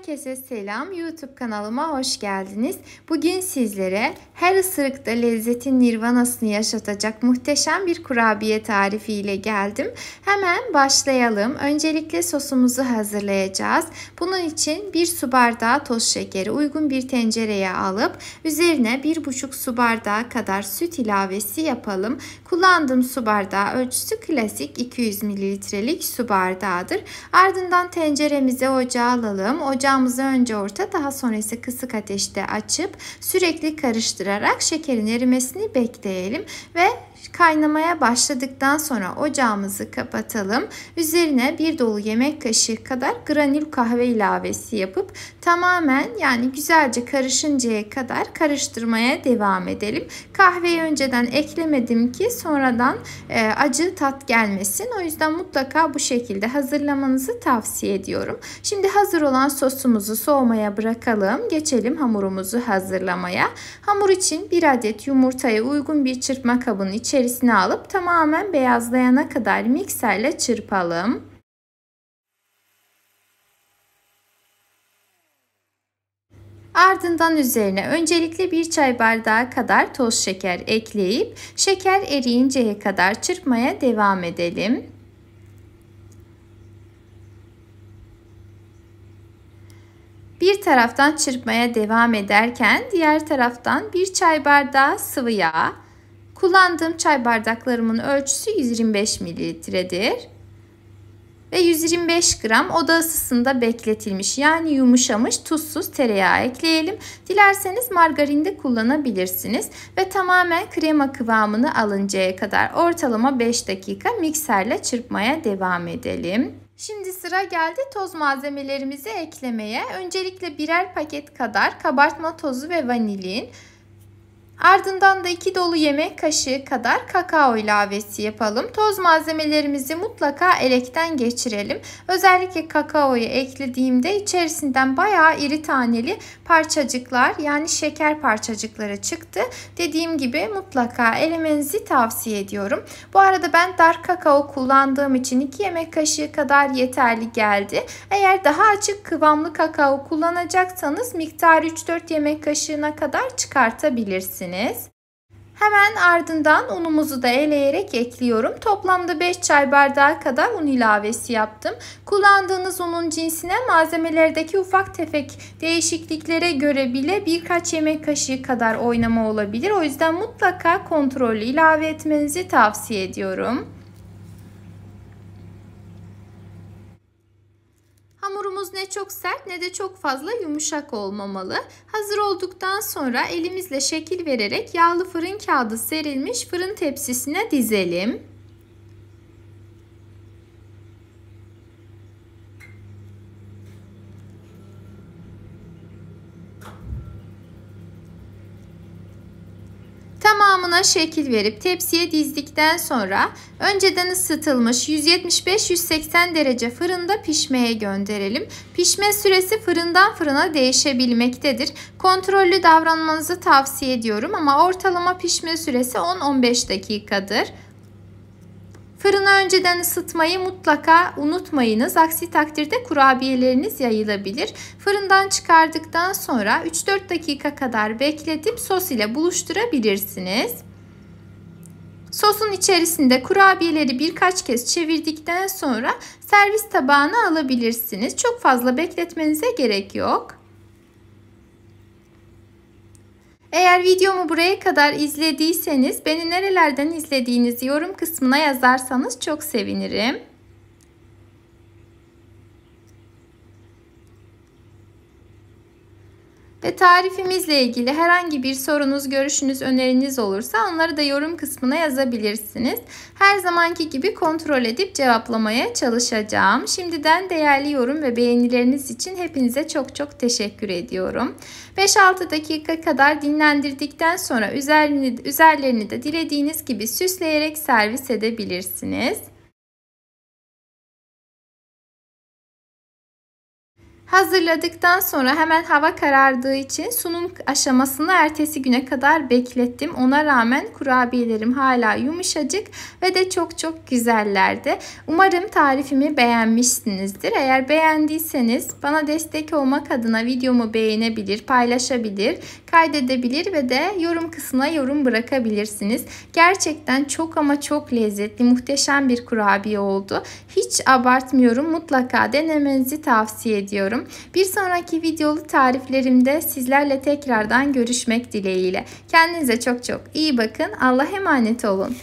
Herkese selam. YouTube kanalıma hoş geldiniz. Bugün sizlere her ısırıkta lezzetin nirvanasını yaşatacak muhteşem bir kurabiye tarifi ile geldim. Hemen başlayalım. Öncelikle sosumuzu hazırlayacağız. Bunun için 1 su bardağı toz şekeri uygun bir tencereye alıp üzerine 1,5 su bardağı kadar süt ilavesi yapalım. Kullandığım su bardağı ölçüsü klasik 200 mililitrelik su bardağıdır. Ardından tenceremize ocağa alalım. Ocağımızı önce orta, daha sonra ise kısık ateşte açıp sürekli karıştırarak şekerin erimesini bekleyelim ve kaynamaya başladıktan sonra ocağımızı kapatalım. Üzerine 1 dolu yemek kaşığı kadar granül kahve ilavesi yapıp tamamen, yani güzelce karışıncaya kadar karıştırmaya devam edelim. Kahveyi önceden eklemedim ki sonradan acı tat gelmesin. O yüzden mutlaka bu şekilde hazırlamanızı tavsiye ediyorum. Şimdi hazır olan sosumuzu soğumaya bırakalım. Geçelim hamurumuzu hazırlamaya. Hamur için 1 adet yumurtayı uygun bir çırpma kabının içerisine alıp tamamen beyazlayana kadar mikserle çırpalım. Ardından üzerine öncelikle 1 çay bardağı kadar toz şeker ekleyip şeker eriyinceye kadar çırpmaya devam edelim. Bir taraftan çırpmaya devam ederken diğer taraftan 1 çay bardağı sıvı yağ. Kullandığım çay bardaklarımın ölçüsü 125 mililitredir. Ve 125 gram oda ısısında bekletilmiş, yani yumuşamış tuzsuz tereyağı ekleyelim. Dilerseniz margarin de kullanabilirsiniz. Ve tamamen krema kıvamını alıncaya kadar ortalama 5 dakika mikserle çırpmaya devam edelim. Şimdi sıra geldi toz malzemelerimizi eklemeye. Öncelikle birer paket kadar kabartma tozu ve vanilin. Ardından da 2 dolu yemek kaşığı kadar kakao ilavesi yapalım. Toz malzemelerimizi mutlaka elekten geçirelim. Özellikle kakaoyu eklediğimde içerisinden bayağı iri taneli parçacıklar, yani şeker parçacıkları çıktı. Dediğim gibi mutlaka elemenizi tavsiye ediyorum. Bu arada ben dark kakao kullandığım için 2 yemek kaşığı kadar yeterli geldi. Eğer daha açık kıvamlı kakao kullanacaksanız miktarı 3-4 yemek kaşığına kadar çıkartabilirsiniz. Hemen ardından unumuzu da eleyerek ekliyorum. Toplamda 5 çay bardağı kadar un ilavesi yaptım. Kullandığınız unun cinsine, malzemelerdeki ufak tefek değişikliklere göre bile birkaç yemek kaşığı kadar oynama olabilir. O yüzden mutlaka kontrollü ilave etmenizi tavsiye ediyorum. Hamurumuz ne çok sert ne de çok fazla yumuşak olmamalı. Hazır olduktan sonra elimizle şekil vererek yağlı fırın kağıdı serilmiş fırın tepsisine dizelim. Tamamına şekil verip tepsiye dizdikten sonra önceden ısıtılmış 175-180 derece fırında pişmeye gönderelim. Pişme süresi fırından fırına değişebilmektedir. Kontrollü davranmanızı tavsiye ediyorum ama ortalama pişme süresi 10-15 dakikadır. Fırını önceden ısıtmayı mutlaka unutmayınız. Aksi takdirde kurabiyeleriniz yayılabilir. Fırından çıkardıktan sonra 3-4 dakika kadar bekletip sos ile buluşturabilirsiniz. Sosun içerisinde kurabiyeleri birkaç kez çevirdikten sonra servis tabağına alabilirsiniz. Çok fazla bekletmenize gerek yok. Eğer videomu buraya kadar izlediyseniz beni nerelerden izlediğinizi yorum kısmına yazarsanız çok sevinirim. Ve tarifimizle ilgili herhangi bir sorunuz, görüşünüz, öneriniz olursa onları da yorum kısmına yazabilirsiniz. Her zamanki gibi kontrol edip cevaplamaya çalışacağım. Şimdiden değerli yorum ve beğenileriniz için hepinize çok çok teşekkür ediyorum. 5-6 dakika kadar dinlendirdikten sonra üzerlerini de dilediğiniz gibi süsleyerek servis edebilirsiniz. Hazırladıktan sonra hemen hava karardığı için sunum aşamasını ertesi güne kadar beklettim. Ona rağmen kurabiyelerim hala yumuşacık ve de çok çok güzellerdi. Umarım tarifimi beğenmişsinizdir. Eğer beğendiyseniz bana destek olmak adına videomu beğenebilir, paylaşabilir, kaydedebilir ve de yorum kısmına yorum bırakabilirsiniz. Gerçekten çok ama çok lezzetli, muhteşem bir kurabiye oldu. Hiç abartmıyorum. Mutlaka denemenizi tavsiye ediyorum. Bir sonraki videolu tariflerimde sizlerle tekrardan görüşmek dileğiyle. Kendinize çok çok iyi bakın. Allah'a emanet olun.